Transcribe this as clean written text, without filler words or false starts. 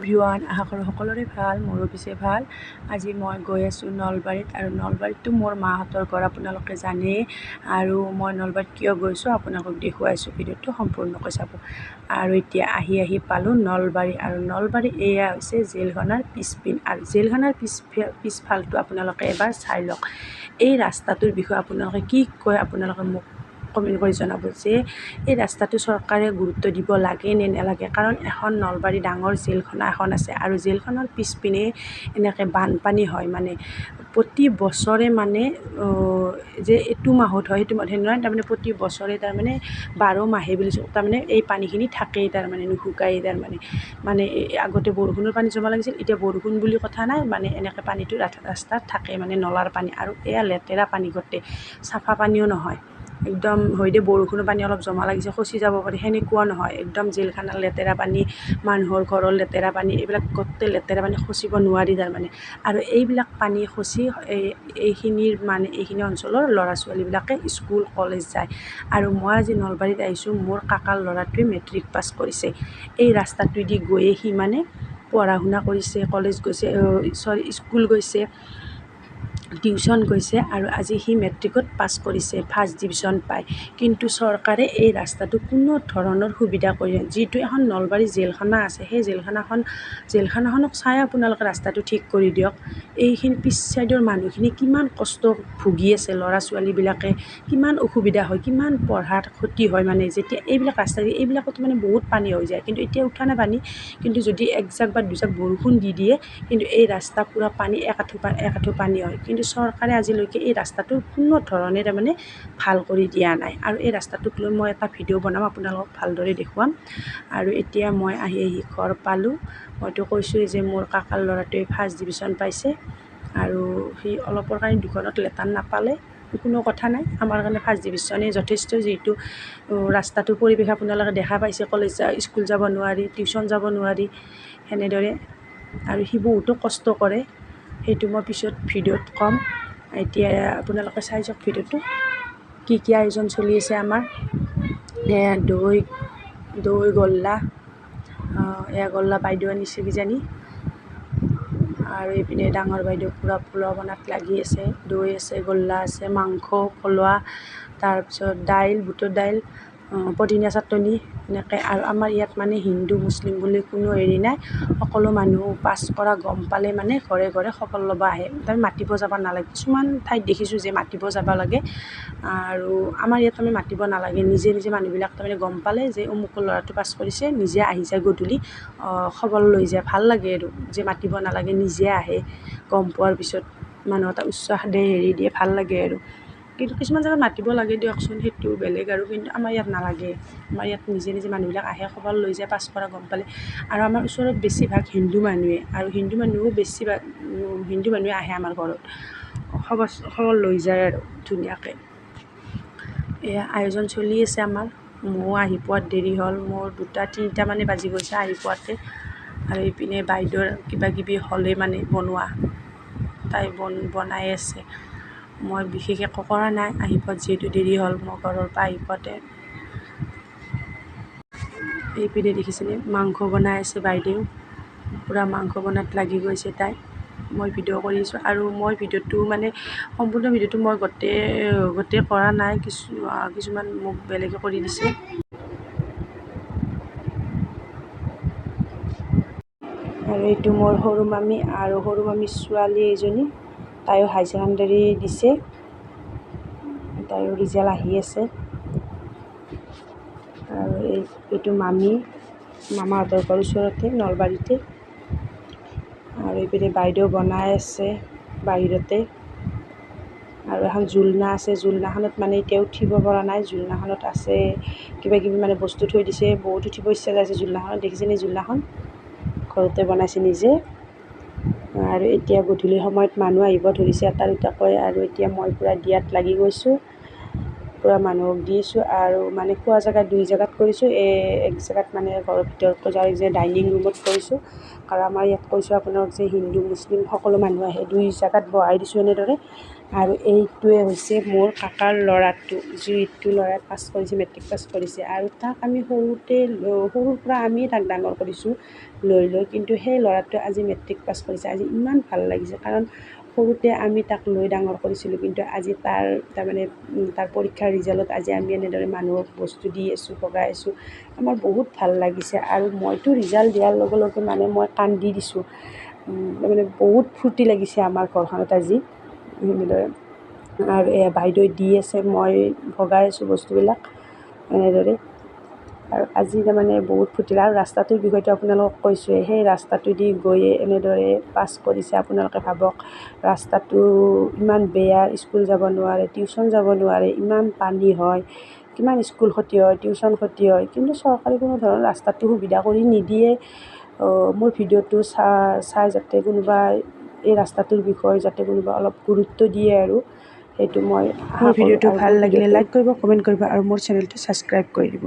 ভিৱান আশা কৰোঁ সকলোৰে ভাল, মোৰো পিছে ভাল। আজি মই গৈ আছোঁ নলবাৰীত, আৰু নলবাৰীততো মোৰ মাহঁতৰ ঘৰ আপোনালোকে জানেই। আৰু মই নলবাৰীত কিয় গৈছোঁ আপোনালোকক দেখুৱাইছোঁ, ভিডিঅ'টো সম্পূৰ্ণকৈ চাব। আৰু এতিয়া আহি পালোঁ নলবাৰী, আৰু নলবাৰী এয়া হৈছে জেলখনৰ পিছপিন, আৰু জেলখনৰ পিছফালটো আপোনালোকে এবাৰ চাই লওক। এই ৰাস্তাটোৰ বিষয়ে আপোনালোকে কি কয় আপোনালোকে মোক কমেণ্ট কৰি জনাব যে এই ৰাস্তাটো চৰকাৰে গুৰুত্ব দিব লাগে নে নালাগে। কাৰণ এখন নলবাৰী ডাঙৰ জেলখানা এখন আছে, আৰু জেলখনৰ পিছপিনে এনেকৈ বানপানী হয়, মানে প্ৰতি বছৰে মানে যে এইটো মাহত হয় সেইটো মাহত নহয়, তাৰমানে প্ৰতি বছৰে তাৰমানে 12 মাহে বুলি তাৰমানে এই পানীখিনি থাকেই, তাৰমানে নুশুকাই, তাৰমানে আগতে বৰষুণৰ পানী জমা লাগিছিল, এতিয়া বৰষুণ বুলি কথা নাই, মানে এনেকৈ পানীটো ৰাস্তাত থাকে, মানে নলাৰ পানী। আৰু এয়া লেতেৰা পানী, গোটেই চাফা পানীও নহয় একদম। হয় দে বৰষুণৰ পানী অলপ জমা লাগিছে খচি যাব পাৰে, সেনেকুৱা নহয়, একদম জেলখানাৰ লেতেৰা পানী, মানুহৰ ঘৰৰ লেতেৰা পানী, এইবিলাক গোটেই লেতেৰা পানী খচিব নোৱাৰি তাৰমানে। আৰু এইবিলাক পানী খচি এইখিনি অঞ্চলৰ ল'ৰা ছোৱালীবিলাকে স্কুল কলেজ যায়। আৰু মই আজি নলবাৰীত আহিছোঁ, মোৰ কাকাৰ ল'ৰাটোৱে মেট্ৰিক পাছ কৰিছে। এই ৰাস্তাটোৱেদি গৈয়ে সি মানে পঢ়া শুনা কৰিছে, কলেজ গৈছে, স্কুল গৈছে, টিউশ্যন গৈছে, আৰু আজি সি মেট্ৰিকত পাছ কৰিছে, ফাৰ্ষ্ট ডিভিজন পায়। কিন্তু চৰকাৰে এই ৰাস্তাটো কোনো ধৰণৰ সুবিধা কৰি নাই। যিটো এখন নলবাৰী জেলখানা আছে, সেই জেলখানাখনক চাই আপোনালোকে ৰাস্তাটো ঠিক কৰি দিয়ক। এইখিনি পিছ চাইডৰ মানুহখিনি কিমান কষ্ট ভুগি আছে, ল'ৰা ছোৱালীবিলাকে কিমান অসুবিধা হয়, কিমান পঢ়াত ক্ষতি হয়, মানে যেতিয়া এইবিলাক ৰাস্তা এইবিলাকতো মানে বহুত পানী হৈ যায়। কিন্তু এতিয়া উঠা নাই পানী, কিন্তু যদি একজাক বা দুজাক বৰষুণ দি দিয়ে, কিন্তু এই ৰাস্তা পূৰা পানী একাঠো পানী হয়। কিন্তু চৰকাৰে আজিলৈকে এই ৰাস্তাটো কোনো ধৰণে তাৰমানে ভাল কৰি দিয়া নাই। আৰু এই ৰাস্তাটোক লৈ মই এটা ভিডিঅ' বনাম, আপোনালোকক ভালদৰে দেখুৱাম। আৰু এতিয়া মই আহি ঘৰ পালোঁ। মইতো কৈছোঁৱেই যে মোৰ কাকাৰ ল'ৰাটোৱে ফাৰ্ষ্ট ডিভিজন পাইছে, আৰু সি অলপৰ কাৰণে দুখনত লেটাৰ নাপালে, কোনো কথা নাই, আমাৰ কাৰণে ফাৰ্ষ্ট ডিভিজনেই যথেষ্ট। যিহেতু ৰাস্তাটোৰ পৰিৱেশ আপোনালোকে দেখা পাইছে, স্কুল যাব নোৱাৰি, টিউশ্যন যাব নোৱাৰি, সেনেদৰে। আৰু সি বহুতো কষ্ট কৰে, সেইটো মই পিছত ভিডিঅ'ত ক'ম। এতিয়া আপোনালোকে চাই যাওক ভিডিঅ'টো, কি আয়োজন চলি আছে আমাৰ। এয়া দৈ গল্লা, এয়া গল্লা বাইদেউ আনিছে কিজানি, আৰু এইপিনে ডাঙৰ বাইদেউ পূৰা পোলাও বনাত লাগি আছে, দৈ আছে, গল্লা আছে, মাংস পলোৱা, তাৰপিছত দাইল, বুটৰ দাইল, পদিনা চাটনি, এনেকৈ। আৰু আমাৰ ইয়াত মানে হিন্দু মুছলিম বুলি কোনো হেৰি নাই, সকলো মানুহ পাছ কৰা গম পালে মানে ঘৰে ঘৰে খবৰ ল'ব আহে, তাৰমানে মাতিব যাব নালাগে। কিছুমান ঠাইত দেখিছোঁ যে মাতিব যাব লাগে, আৰু আমাৰ ইয়াত তাৰমানে মাতিব নালাগে, নিজে মানুহবিলাক তাৰমানে গম পালে যে অমুকৰ ল'ৰাটো পাছ কৰিছে, নিজে আহি যায়, গধূলি খবৰ লৈ যায়। ভাল লাগে আৰু যে মাতিব নালাগে, নিজে আহে, গম পোৱাৰ পিছত মানুহ এটা উৎসাহ দিয়ে, ভাল লাগে আৰু। কিন্তু কিছুমান জেগাত মাতিব লাগে দিয়কচোন, সেইটো বেলেগ আৰু। কিন্তু আমাৰ ইয়াত নালাগে, আমাৰ ইয়াত নিজে মানুহবিলাক আহে, খবৰ লৈ যায় পাছ কৰা গম পালে। আৰু আমাৰ ওচৰত বেছিভাগ হিন্দু মানুহে, আৰু হিন্দু মানুহে আহে আমাৰ ঘৰত, খবৰ লৈ যায় আৰু ধুনীয়াকৈ। এয়া আয়োজন চলি আছে আমাৰ। ময়ো আহি পোৱাত দেৰি হ'ল, মোৰ 2-3টা মানে বাজি গৈছে আহি পোৱাতে। আৰু এইপিনে বাইদেউৰ কিবাকিবি হ'লে মানে বনোৱা, তাই বনাই আছে। মই বিশেষ একো কৰা নাই, আহি পোৱাত যিহেতু দেৰি হ'ল মোৰ ঘৰৰ পৰা আহি পোৱাতে। এইপিনে দেখিছেনে মাংস বনাই আছে বাইদেউ, পূৰা মাংস বনাত লাগি গৈছে তাই। মই ভিডিঅ' কৰি আছোঁ, আৰু মই ভিডিঅ'টো মানে সম্পূৰ্ণ ভিডিঅ'টো মই গোটেই কৰা নাই, কিছুমান মোক বেলেগে কৰি দিছে। আৰু এইটো মোৰ সৰু মামী, আৰু সৰু মামীৰ ছোৱালী এজনী, তাইও হাই ছেকেণ্ডেৰী দিছে, তাইৰো ৰিজাল্ট আহি আছে। আৰু এইটো মামাহঁতৰ ঘৰ ওচৰতে নলবাৰীতে। আৰু এইপিনে বাইদেউ বনাই আছে বাহিৰতে। আৰু এখন জুলনা আছে, জুলনাখনত মানে এতিয়া উঠিব পৰা নাই, জুলনাখনত আছে কিবাকিবি মানে বস্তু থৈ দিছে, বহুত উঠিব ইচ্ছা যাই আছে জুলনাখনত। দেখিছেনে জুলনাখন ঘৰতে বনাইছে নিজে। আৰু এতিয়া গধূলি সময়ত মানুহ আহিব ধৰিছে এটা দুটাকৈ, আৰু এতিয়া মই পূৰা দিয়াত লাগি গৈছোঁ। পূৰা মানুহক দিছোঁ। আৰু মানে খোৱা জেগা 2 জেগাত কৰিছোঁ। এক জেগাত মানে ঘৰৰ ভিতৰত যাই যে ডাইনিং ৰুমত কৰিছোঁ। আৰু আমাৰ ইয়াত কৈছোঁ আপোনালোক যে হিন্দু মুছলিম সকলো মানুহ আহে, 2 জেগাত বহাই দিছোঁ এনেদৰে। আৰু এইটোৱে হৈছে মোৰ কাকাৰ ল'ৰাটো, যিটো ল'ৰাই পাছ কৰিছে, মেট্ৰিক পাছ কৰিছে। আৰু তাক আমি সৰুৰ পৰা আমিয়ে তাক ডাঙৰ কৰিছোঁ লৈ কিন্তু সেই ল'ৰাটোৱে আজি মেট্ৰিক পাছ কৰিছে। আজি ইমান ভাল লাগিছে, কাৰণ সৰুতে আমি তাক লৈ ডাঙৰ কৰিছিলোঁ, কিন্তু আজি তাৰমানে তাৰ পৰীক্ষাৰ ৰিজাল্টত আজি আমি এনেদৰে মানুহক বস্তু দি আছোঁ, ভগাই আছোঁ। আমাৰ বহুত ভাল লাগিছে। আৰু মইতো ৰিজাল্ট দিয়াৰ লগে লগে মানে মই কান্দি দিছোঁ। তাৰমানে বহুত ফূৰ্তি লাগিছে আমাৰ ঘৰখনত আজি এনেদৰে। আৰু বাইদেৱে দি আছে, মই ভগাই আছোঁ বস্তুবিলাক এনেদৰে। আৰু আজি তাৰমানে বহুত ফূৰ্তি। আৰু ৰাস্তাটোৰ বিষয়টো আপোনালোকক কৈছোঁৱে, সেই ৰাস্তাটোদি গৈয়ে এনেদৰে পাছ কৰিছে। আপোনালোকে ভাবক, ৰাস্তাটো ইমান বেয়া, স্কুল যাব নোৱাৰে, টিউচন যাব নোৱাৰে, ইমান পানী হয়, কিমান স্কুল ক্ষতি হয়, টিউচন ক্ষতি হয়, কিন্তু চৰকাৰে কোনো ধৰণৰ ৰাস্তাটো সুবিধা কৰি নিদিয়ে। মোৰ ভিডিঅ'টো চাই যাতে কোনোবাই এই ৰাস্তাটোৰ বিষয়ে যাতে কোনোবা অলপ গুৰুত্ব দিয়ে, আৰু সেইটো মই আশা কৰোঁ। আৰু মোৰ ভিডিঅ'টো ভাল লাগিলে লাইক কৰিব, কমেণ্ট কৰিব, আৰু মোৰ চেনেলটো ছাবস্ক্ৰাইব কৰি দিব।